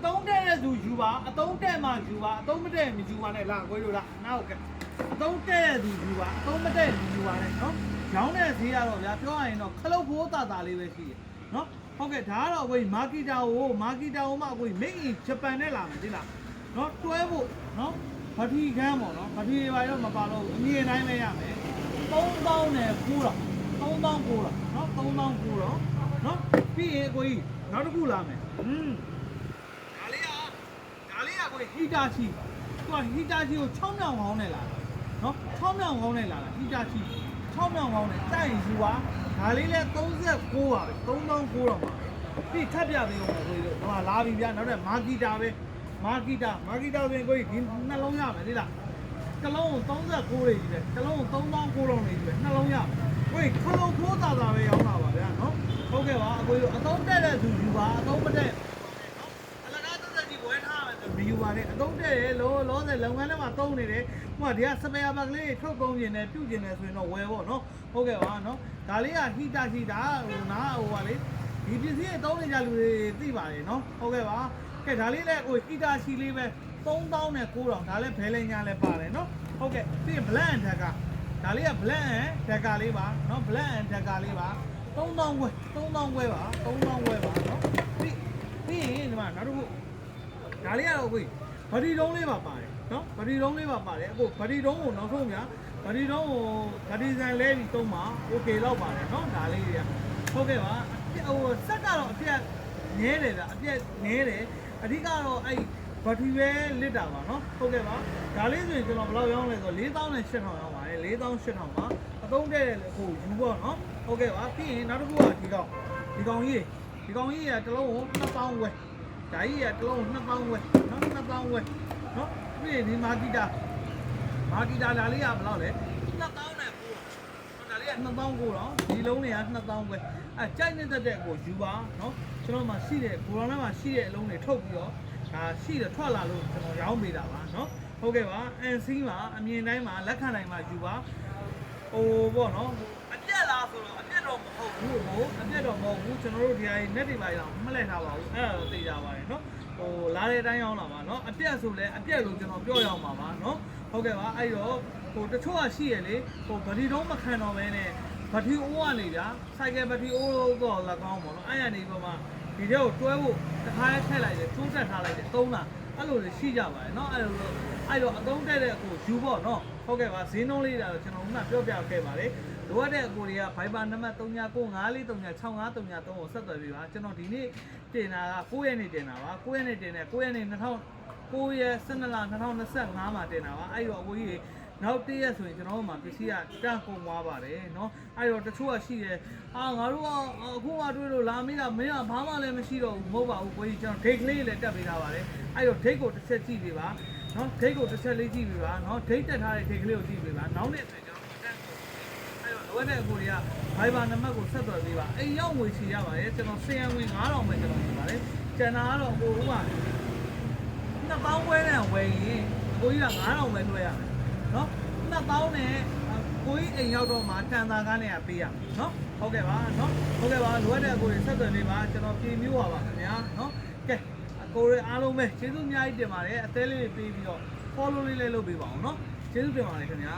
တုံးတဲ့သူယူပါအတုံးတဲ့မှယူပါအတုံးမတဲ့မယူပါနဲ့လားကိုတို့လားနောက်ကအတုံးတဲ့သူယူပါအတုံးမတဲ့ယူပါနဲ့နော်ရောင်းတဲ့ဈေးကတော့ဗျာပြောရရင်တော့ခလုတ်ဖိုးတာတာလေးပဲရှိတယ်နော်ဟုတ်ကဲ့ဒါကတော့ကိုမာကီတာကိုမှကိုမိတ်ဂျပန်နဲ့လာမယ်ဒီလားနော်တွဲဖို့နော်ဗတိခန်းပေါ့နော်ဗတိတွေပါတော့မပါတော့ဘူးအမြင်တိုင်းပဲရမယ်3000နဲ့9တော့3000 9တော့နော်3000 9တော့နော်ပြီးရင်ကိုကြီးနောက်တစ်ခုလာမယ်ဒါလေးကကိုဟီတာချီသူကဟီတာချီကို6မြောင်ကောင်းနဲ့လာနော်6မြောင်ကောင်းနဲ့လာတာဟီတာချီ6မြောင်ကောင်းနဲ့တိုက်ရင်ယူပါဒါလေးလဲ39ပါပဲ3009တော့ပါပြီးထပ်ပြပေးဦးမယ်ကိုကြီးတို့ဟိုလာပြီဗျာနောက်တော့မာကီတာပဲမာကီတာဆိုရင်ကိုကြီးဒီနှလုံးရမယ်လေလားကလုံးကို39လေးကြီးပဲကလုံးကို3900လုံးလေးကြီးပဲနှလုံးရမယ်ကိုကြီးခလုံးခိုးတာပဲရောင်းတာပါဗျာနော်ဟုတ်ကဲ့ပါအကိုကြီးအသုံးတက်တဲ့သူယူပါအသုံးမတက်အလကားသက်သက်ကြီးဝယ်ထားမယ်ဆိုမယူပါနဲ့အသုံးတက်တယ်လောဆယ်လုပ်ငန်းထဲမှာသုံးနေတယ်ဟိုကဒီကစပယ်ယာဘက်ကလေးထုတ်ကုန်ကျင်တယ်ပြုတ်ကျင်တယ်ဆိုရင်တော့ဝယ်ပေါ့နော်ဟုတ်ကဲ့ပါနော်ဒါလေးကဟီတာဟိနာဟိုပါလေဒီပစ္စည်းသုံးနေကြလူတွေသိပါတယ်နော်ဟုတ်ကဲ့ပါကဲဒါလေးလည်းကိုဟီတာချီလေးပဲ3000နဲ့9000ဒါလည်းဘဲလိန်ညာလည်းပါတယ်နော်ဟုတ်ကဲ့ပြီး black and decker ဒါလေးက black and decker လေးပါနော် black and decker လေးပါ3000ခွဲပါ3000ခွဲပါနော်ပြီးရင်ဒီမှာနောက်တစ်ခုဒါလေးကတော့ကိုဗတိတုံးလေးပါပါတယ်နော်ဗတိတုံးလေးပါပါတယ်အခုဗတိတုံးကိုနောက်ဆုံးညာဗတိတုံးကိုဗတိဆိုင်လဲပြီးသုံးပါโอเคတော့ပါတယ်နော်ဒါလေးတွေကဟုတ်ကဲ့ပါဟိုစက်ကတော့အပြက်နည်းတယ်ဗျအပြက်နည်းတယ်အဓိကတော့အဲ့ဘတ်ထရီပဲလစ်တာပါနော်ဟုတ်ကဲ့ပါဒါလေးဆိုရင်ကျွန်တော်ဘယ်လောက်ရောင်းလဲဆိုတော့4800ရောင်းပါတယ်4800ပါအသုံးတဲ့ဟိုယူပေါ့နော်ဟုတ်ကဲ့ပါပြီးရင်နောက်တစ်ခုကဒီကောင်ကြီးကတစ်လုံးကို2000ဝယ်ဒါကြီးကတစ်လုံးကို2000ဝယ်နော်2000ဝယ်နော်ပြီးရင်ဒီမာကီတာဒါလေးကဘယ်လောက်လဲ2000နဲ့ပို့ဒါလေးက2000ကိုတော့ဒီလုံးတွေက2000ဝယ်အဲကြိုက်နေတဲ့ကိုယူပါနော်ကျွန်တော်မှရှိတဲ့ဘူရောင်းထဲမှာရှိတဲ့အလုံးတွေထုတ်ပြီးတော့ဒါရှိတယ်ထွက်လာလို့ကျွန်တော်ရောင်းပေးတာပါနော်ဟုတ်ကဲ့ပါအန်စီမှာအမြင်တိုင်းမှာလက်ခံတိုင်းမှာယူပါဟိုပေါ့နော်အပြက်လားဆိုတော့အပြက်တော့မဟုတ်ဘူးအပြက်တော့မဟုတ်ဘူးကျွန်တော်တို့ဒီဟာnet တွေပါရအောင်မလှည့်ထားပါဘူးအဲ့ဒါတော့သိကြပါတယ်နော်ဟိုလာတဲ့အတိုင်းရောင်းလာပါနော်အပြက်ဆိုလဲအပြက်လို့ကျွန်တော်ပြောရအောင်ပါနော်ဟုတ်ကဲ့ပါအဲ့တော့ဟိုတချို့ကရှိရလေဟိုဗတိတုံးမခံတော့ဘဲနဲ့ဗတိအိုးကနေဗျာဆိုင်ကယ်ဗတိအိုးတော့လက်ကောင်းပေါ့နော်အဲ့ရနေပေါ်မှာဒီတဲ့ကိုတွဲဖို့တစ်ခါထည့်လိုက်တယ်တိုးတက်ထားလိုက်တယ်သုံးတာအဲ့လိုတွေရှိကြပါတယ်เนาะအဲ့တော့အသုံးတက်တဲ့ကိုယူပေါ့เนาะဟုတ်ကဲ့ပါဈေးနှုန်းလေးတာတော့ကျွန်တော်ကပြောပြခဲ့ပါတယ်လိုအပ်တဲ့အကိုတွေက Viber နံပါတ်39945363ကိုဆက်သွယ်ပြီးပါကျွန်တော်ဒီနေ့တင်တာက9ရက်နေ့တင်တာပါ9ရက်နေ့တင်တယ်9ရက်နေ့9ရက်12လ2025မှာတင်တာပါအဲ့တော့အကိုကြီးနောက်တရက်ဆိုရင်ကျွန်တော်တို့မှာပစ္စည်းကတန့်ကုန်သွားပါတယ်เนาะအဲ့တော့တချို့ကရှိတယ်ငါတို့ကအခုမှတွေ့လို့လာမေးတာမင်းကဘာမှလည်းမရှိတော့ဘူးမဟုတ်ပါဘူးကိုကြီးကျွန်တော် date လေးလည်းတက်ပေးထားပါတယ်အဲ့တော့ date ကိုတစ်ချက်ကြည့်ပေးပါเนาะ date ကိုတစ်ချက်လေးကြည့်ပေးပါเนาะ date တက်ထားတဲ့ date ကလေးကိုကြည့်ပေးပါနောက်နေ့ဆိုရင်ကျွန်တော်တန့်ကုန်အဲ့တော့လိုအပ်တဲ့အကိုတွေက Viber နံပါတ်ကိုဆက်သွယ်ပေးပါအိမ်ရောက်ငွေချေရပါတယ်ကျွန်တော်1000ဝင်9000ပဲကျွန်တော်ယူပါတယ်ကျန်တာကတော့ဟိုဥပမာ2000ဝဲနဲ့ဝယ်ရင်ကိုကြီးက9000ပဲလွှဲရမယ်เนาะ2000နဲ့ကိုကြီးအိမ်ရောက်တော့မှတန်တာကားနဲ့ပေးရမယ်เนาะဟုတ်ကဲ့ပါเนาะဟုတ်ကဲ့ပါလိုအပ်တဲ့အကိုတွေဆက်သွယ်လေးပါကျွန်တော်ပြင်မျိုးပါပါခင်ဗျာเนาะကဲအကိုတွေအားလုံးပဲကျေးဇူးအများကြီးတင်ပါတယ်အသေးလေးတွေပေးပြီးတော့ follow လေးလုပ်ပေးပါအောင်เนาะကျေးဇူးတင်ပါတယ်ခင်ဗျာ